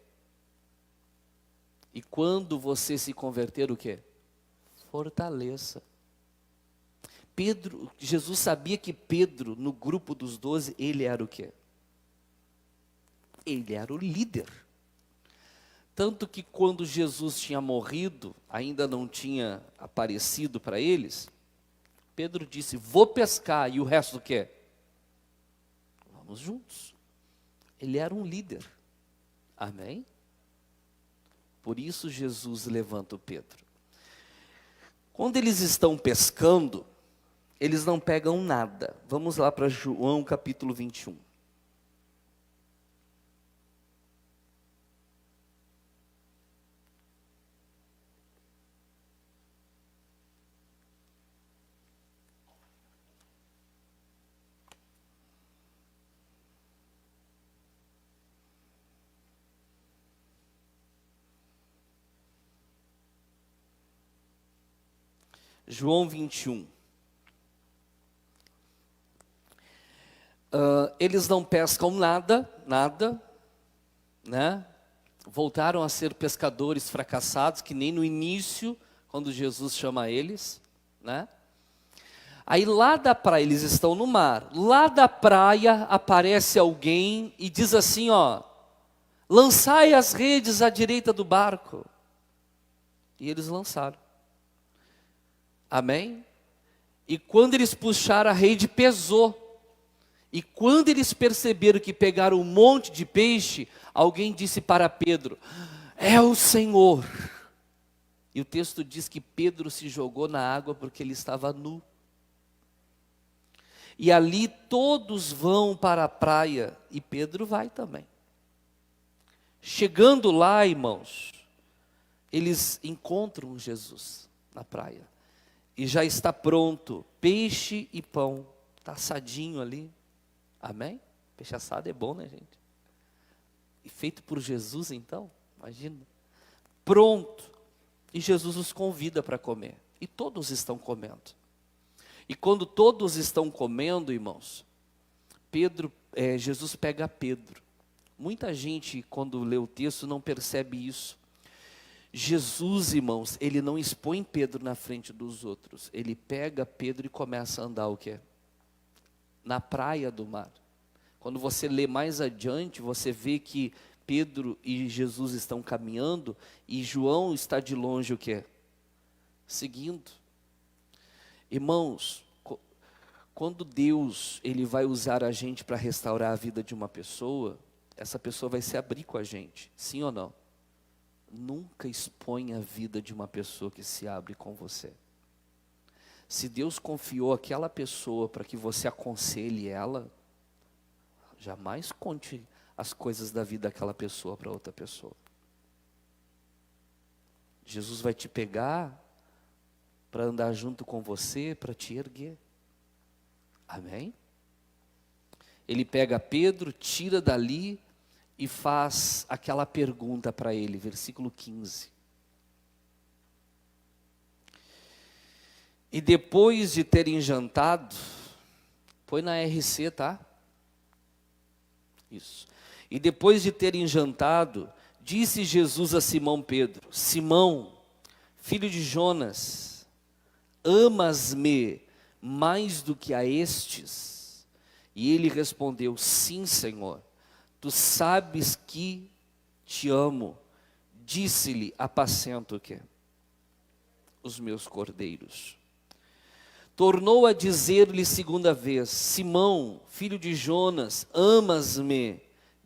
E quando você se converter, o que é? Fortaleça. Jesus sabia que Pedro, no grupo dos 12, ele era o quê? Ele era o líder. Tanto que quando Jesus tinha morrido, ainda não tinha aparecido para eles, Pedro disse, vou pescar, e o resto do quê? Vamos juntos. Ele era um líder. Amém? Por isso Jesus levanta o Pedro. Quando eles estão pescando, eles não pegam nada. Vamos lá para João capítulo 21. João 21. Eles não pescam nada, né? Voltaram a ser pescadores fracassados, que nem no início, quando Jesus chama eles, né? Aí lá da praia, eles estão no mar, lá da praia aparece alguém e diz assim, ó, lançai as redes à direita do barco. E eles lançaram. Amém? E quando eles puxaram, a rede pesou. E quando eles perceberam que pegaram um monte de peixe, alguém disse para Pedro: é o Senhor. E o texto diz que Pedro se jogou na água porque ele estava nu. E ali todos vão para a praia e Pedro vai também. Chegando lá, irmãos, eles encontram Jesus na praia. E já está pronto peixe e pão. Está assadinho ali. Amém? Peixe assado é bom, né, gente? E feito por Jesus, então, imagina. Pronto. E Jesus os convida para comer. E todos estão comendo. E quando todos estão comendo, irmãos, Jesus pega Pedro. Muita gente, quando lê o texto, não percebe isso. Jesus, irmãos, ele não expõe Pedro na frente dos outros. Ele pega Pedro e começa a andar o quê? Na praia do mar. Quando você lê mais adiante, você vê que Pedro e Jesus estão caminhando e João está de longe o quê? Seguindo. Irmãos, quando Deus ele vai usar a gente para restaurar a vida de uma pessoa, essa pessoa vai se abrir com a gente, sim ou não? Nunca expõe a vida de uma pessoa que se abre com você. Se Deus confiou aquela pessoa para que você aconselhe ela, jamais conte as coisas da vida daquela pessoa para outra pessoa. Jesus vai te pegar para andar junto com você, para te erguer. Amém? Ele pega Pedro, tira dali e faz aquela pergunta para ele, versículo 15. E depois de terem jantado, põe na RC, tá? Isso. E depois de terem jantado, disse Jesus a Simão Pedro: Simão, filho de Jonas, amas-me mais do que a estes? E ele respondeu: sim, Senhor, tu sabes que te amo. Disse-lhe: apacenta o quê? Os meus cordeiros. Tornou a dizer-lhe segunda vez: Simão, filho de Jonas, amas-me?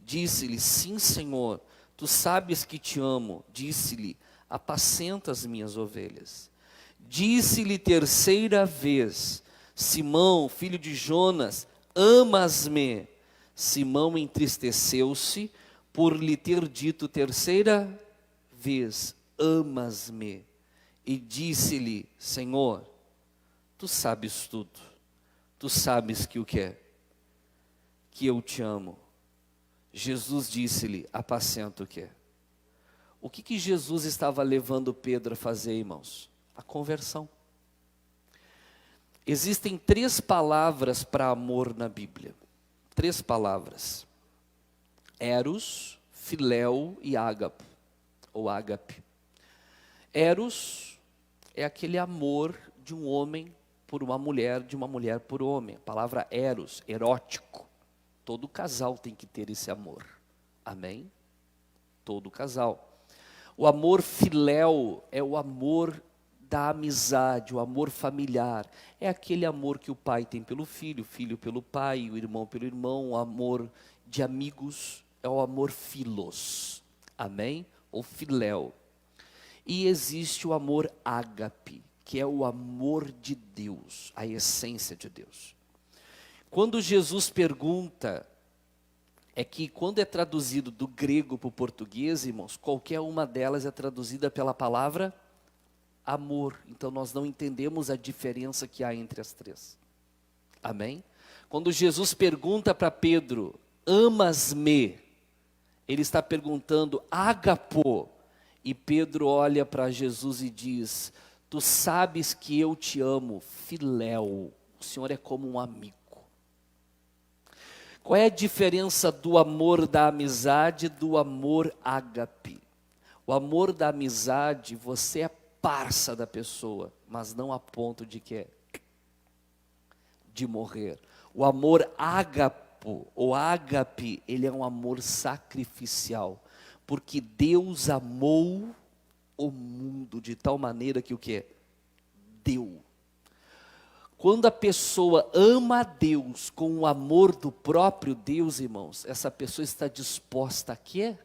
Disse-lhe: sim, Senhor, tu sabes que te amo. Disse-lhe: apacenta as minhas ovelhas. Disse-lhe terceira vez: Simão, filho de Jonas, amas-me? Simão entristeceu-se por lhe ter dito terceira vez: amas-me? E disse-lhe: Senhor, tu sabes tudo. Tu sabes que o que é? Que eu te amo. Jesus disse-lhe: apacenta o que é? O que Jesus estava levando Pedro a fazer, irmãos? A conversão. Existem 3 palavras para amor na Bíblia. 3 palavras. Eros, filéu e ágape, ou ágape. Eros é aquele amor de um homem por uma mulher, de uma mulher por homem. A palavra eros, erótico. Todo casal tem que ter esse amor. Amém? Todo casal. O amor filéu é o amor da amizade, o amor familiar. É aquele amor que o pai tem pelo filho, o filho pelo pai, o irmão pelo irmão, o amor de amigos, é o amor filos. Amém? Ou filéu. E existe o amor ágape, que é o amor de Deus, a essência de Deus. Quando Jesus pergunta, é que quando é traduzido do grego para o português, irmãos, qualquer uma delas é traduzida pela palavra amor. Então nós não entendemos a diferença que há entre as 3. Amém? Quando Jesus pergunta para Pedro: amas-me? Ele está perguntando agapo. E Pedro olha para Jesus e diz: tu sabes que eu te amo, filéu. O Senhor é como um amigo. Qual é a diferença do amor da amizade do amor ágape? O amor da amizade, você é parça da pessoa, mas não a ponto de que de morrer. O amor ágapo, ou ágape, ele é um amor sacrificial, porque Deus amou o mundo de tal maneira que o que? Deu. Quando a pessoa ama a Deus com o amor do próprio Deus, irmãos, essa pessoa está disposta a quê?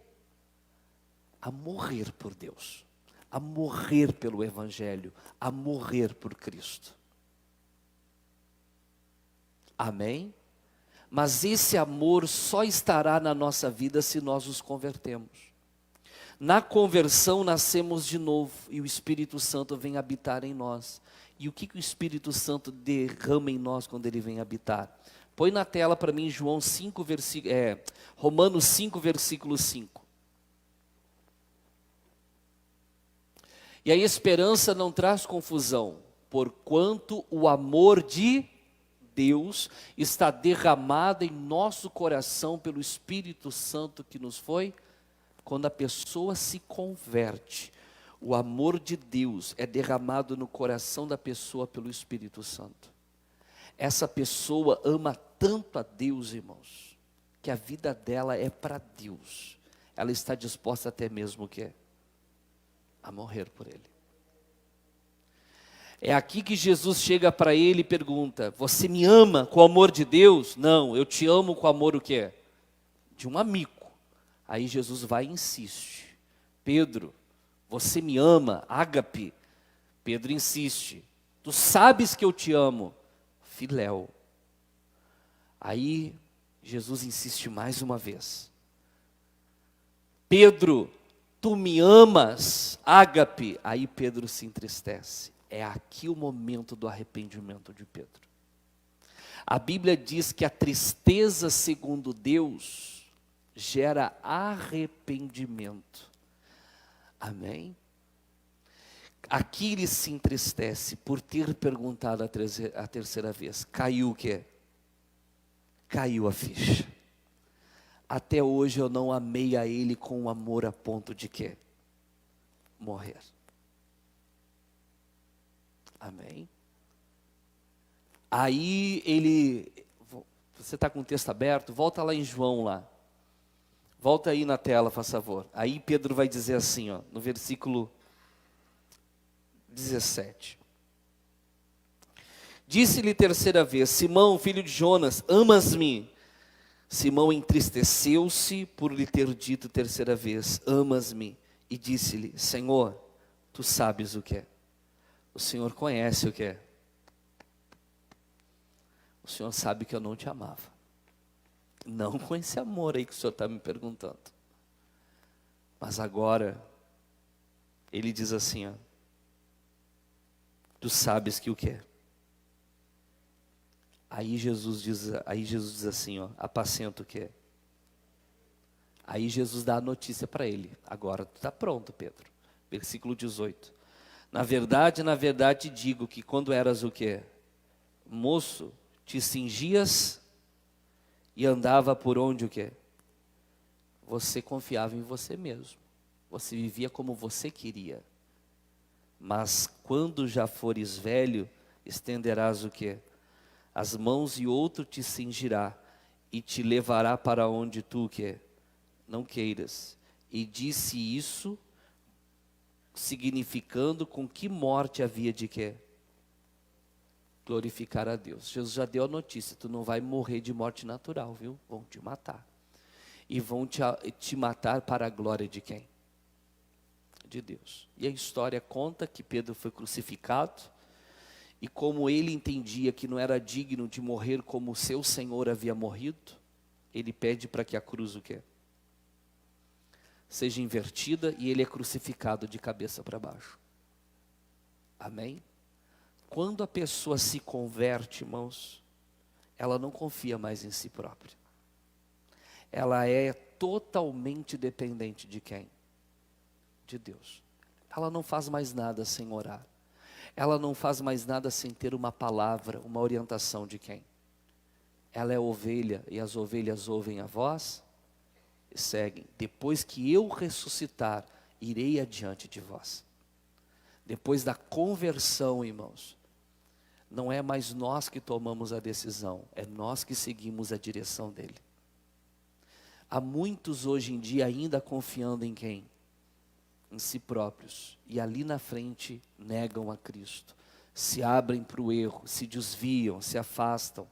A morrer por Deus, a morrer pelo Evangelho, a morrer por Cristo. Amém? Mas esse amor só estará na nossa vida se nós nos convertemos. Na conversão nascemos de novo e o Espírito Santo vem habitar em nós. E o que o Espírito Santo derrama em nós quando ele vem habitar? Põe na tela para mim Romanos 5, versículo 5. E a esperança não traz confusão, porquanto o amor de Deus está derramado em nosso coração pelo Espírito Santo que nos foi. Quando a pessoa se converte, o amor de Deus é derramado no coração da pessoa pelo Espírito Santo. Essa pessoa ama tanto a Deus, irmãos, que a vida dela é para Deus. Ela está disposta até mesmo o quê? A morrer por Ele. É aqui que Jesus chega para ele e pergunta: você me ama com o amor de Deus? Não, eu te amo com o amor o quê? De um amigo. Aí Jesus vai e insiste: Pedro, você me ama, ágape. Pedro insiste: tu sabes que eu te amo, filéu. Aí Jesus insiste mais uma vez: Pedro, tu me amas, ágape. Aí Pedro se entristece. É aqui o momento do arrependimento de Pedro. A Bíblia diz que a tristeza, segundo Deus, gera arrependimento. Amém? Aqui ele se entristece por ter perguntado a terceira vez. Caiu o quê? Caiu a ficha. Até hoje eu não amei a ele com amor a ponto de quê? Morrer. Amém? Aí ele, você está com o texto aberto? Volta lá em João lá. Volta aí na tela, faz favor. Aí Pedro vai dizer assim, ó, no versículo 17. Disse-lhe terceira vez: Simão, filho de Jonas, amas-me? Simão entristeceu-se por lhe ter dito terceira vez: amas-me? E disse-lhe: Senhor, tu sabes o que é. O Senhor conhece o que é. O Senhor sabe que eu não te amava. Não com esse amor aí que o Senhor está me perguntando. Mas agora, ele diz assim, ó, tu sabes que o que é. Aí Jesus diz assim, ó, apacenta o que é. Aí Jesus dá a notícia para ele: agora tu está pronto, Pedro. Versículo 18. Na verdade te digo que quando eras o que? Moço, te cingias e andava por onde o que? Você confiava em você mesmo. Você vivia como você queria. Mas quando já fores velho, estenderás o que? As mãos e outro te cingirá e te levará para onde tu o que? Não queiras. E disse isso significando com que morte havia de quê? Glorificar a Deus. Jesus já deu a notícia: tu não vai morrer de morte natural, viu? Vão te matar. E vão te matar para a glória de quem? De Deus. E a história conta que Pedro foi crucificado, e como ele entendia que não era digno de morrer como o seu Senhor havia morrido, ele pede para que a cruz o quê? Seja invertida, e ele é crucificado de cabeça para baixo. Amém? Quando a pessoa se converte, irmãos, ela não confia mais em si própria. Ela é totalmente dependente de quem? De Deus. Ela não faz mais nada sem orar. Ela não faz mais nada sem ter uma palavra, uma orientação de quem? Ela é ovelha, e as ovelhas ouvem a voz e seguem. Depois que eu ressuscitar, irei adiante de vós. Depois da conversão, irmãos, não é mais nós que tomamos a decisão, é nós que seguimos a direção dele. Há muitos hoje em dia ainda confiando em quem? Em si próprios. E ali na frente negam a Cristo. se abrem para o erro, se desviam, se afastam,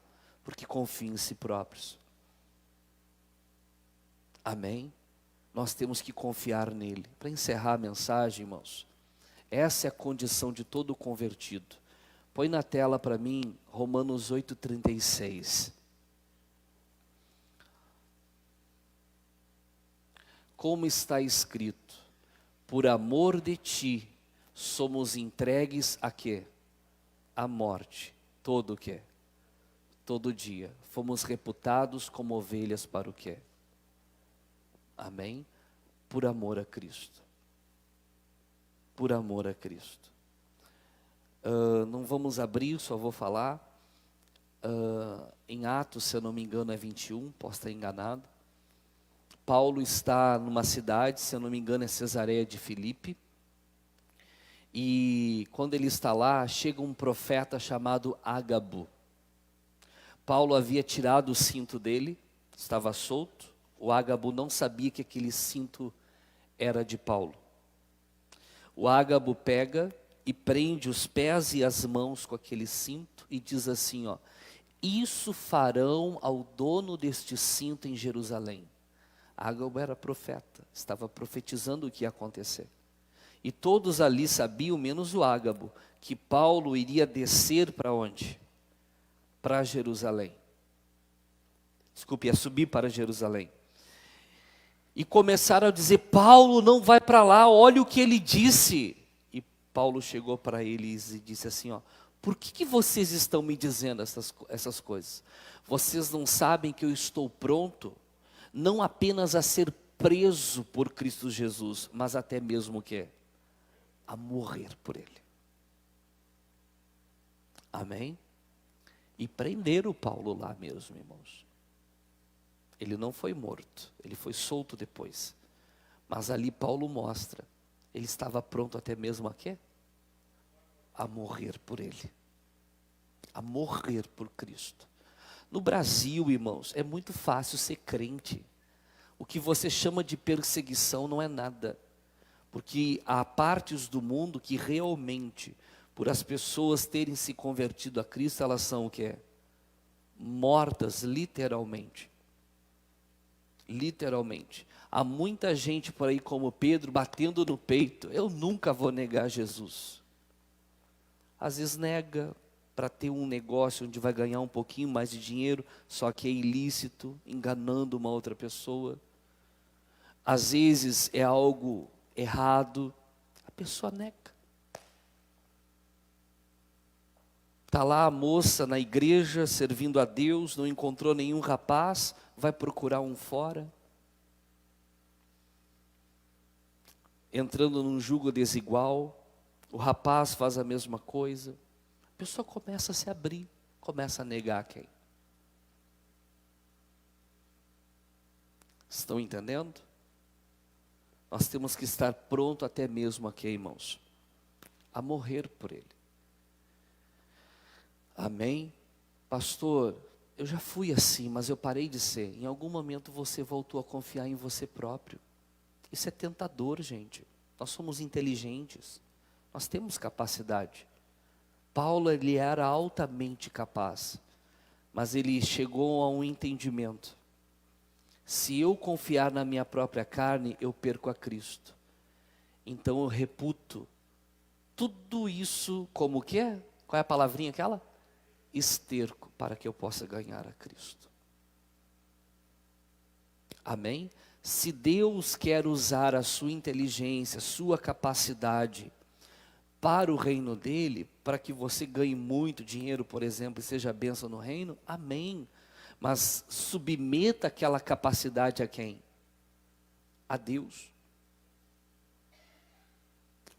porque confiam em si próprios. Amém? Nós temos que confiar nele. Para encerrar a mensagem, irmãos, essa é a condição de todo convertido. Põe na tela para mim Romanos 8,36. Como está escrito, por amor de ti, somos entregues a quê? A morte. Todo o quê? Todo dia. Fomos reputados como ovelhas para o quê? Amém? Por amor a Cristo. Por amor a Cristo. Não vamos abrir, só vou falar. Em Atos, se eu não me engano, é 21, posso estar enganado. Paulo está numa cidade, se eu não me engano, é Cesareia de Filipe. E quando ele está lá, chega um profeta chamado Ágabo. Paulo havia tirado o cinto dele, estava solto. O Ágabo não sabia que aquele cinto era de Paulo. O Ágabo pega e prende os pés e as mãos com aquele cinto e diz assim, ó: isso farão ao dono deste cinto em Jerusalém. Ágabo era profeta, estava profetizando o que ia acontecer. E todos ali sabiam, menos o Ágabo, que Paulo iria descer para onde? Para Jerusalém. Desculpe, ia subir para Jerusalém. E começaram a dizer, Paulo não vai para lá, olha o que ele disse. E Paulo chegou para eles e disse assim, ó: por que vocês estão me dizendo essas coisas? Vocês não sabem que eu estou pronto, não apenas a ser preso por Cristo Jesus, mas até mesmo o quê? A morrer por Ele. Amém? E prenderam Paulo lá mesmo, irmãos. Ele não foi morto, ele foi solto depois. Mas ali Paulo mostra, ele estava pronto até mesmo a quê? A morrer por Ele. A morrer por Cristo. No Brasil, irmãos, é muito fácil ser crente. O que você chama de perseguição não é nada. Porque há partes do mundo que realmente, por as pessoas terem se convertido a Cristo, elas são o quê? Mortas, literalmente. Literalmente. Há muita gente por aí como Pedro, batendo no peito, eu nunca vou negar Jesus. Às vezes nega para ter um negócio onde vai ganhar um pouquinho mais de dinheiro, só que é ilícito, enganando uma outra pessoa. Às vezes é algo errado, a pessoa nega. Está lá a moça na igreja, servindo a Deus, não encontrou nenhum rapaz, vai procurar um fora. Entrando num jugo desigual, o rapaz faz a mesma coisa. A pessoa começa a se abrir, começa a negar quem? Estão entendendo? Nós temos que estar pronto até mesmo aqui, irmãos, a morrer por Ele. Amém? Pastor, eu já fui assim, mas eu parei de ser. Em algum momento você voltou a confiar em você próprio. Isso é tentador, gente. Nós somos inteligentes. Nós temos capacidade. Paulo, ele era altamente capaz. Mas ele chegou a um entendimento. Se eu confiar na minha própria carne, eu perco a Cristo. Então eu reputo tudo isso como o quê? Qual é a palavrinha aquela? Esterco, para que eu possa ganhar a Cristo. Amém? Se Deus quer usar a sua inteligência, a sua capacidade para o reino dele, para que você ganhe muito dinheiro, por exemplo, e seja bênção no reino, amém. Mas submeta aquela capacidade a quem? A Deus.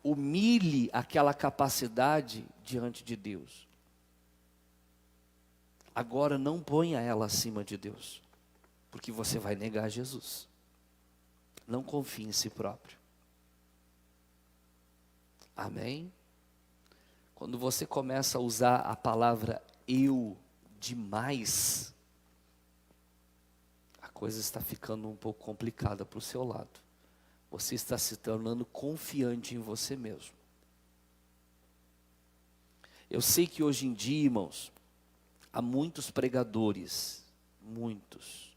Humilhe aquela capacidade diante de Deus. Agora não ponha ela acima de Deus, porque você vai negar Jesus. Não confie em si próprio. Amém? Quando você começa a usar a palavra eu demais, a coisa está ficando um pouco complicada para o seu lado. Você está se tornando confiante em você mesmo. Eu sei que hoje em dia, irmãos, há muitos pregadores, muitos,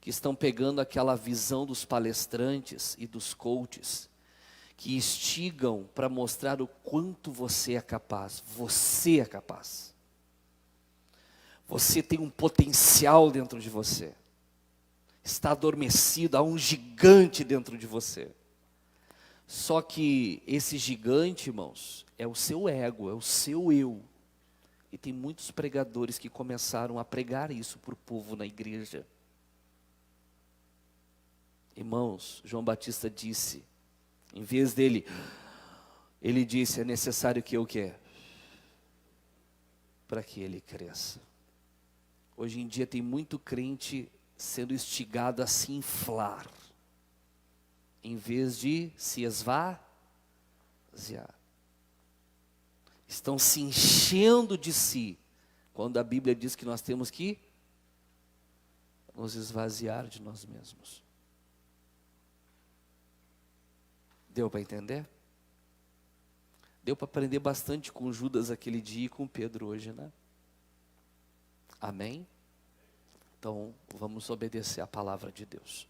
que estão pegando aquela visão dos palestrantes e dos coaches, que instigam para mostrar o quanto você é capaz. Você é capaz. Você tem um potencial dentro de você. Está adormecido, há um gigante dentro de você. Só que esse gigante, irmãos, é o seu ego, é o seu eu. E tem muitos pregadores que começaram a pregar isso para o povo na igreja. Irmãos, João Batista disse, em vez dele, ele disse, é necessário que eu quê? Para que ele cresça. Hoje em dia tem muito crente sendo instigado a se inflar, em vez de se esvaziar. Estão se enchendo de si, quando a Bíblia diz que nós temos que nos esvaziar de nós mesmos. Deu para entender? Deu para aprender bastante com Judas aquele dia e com Pedro hoje, né? Amém? Então, vamos obedecer a palavra de Deus.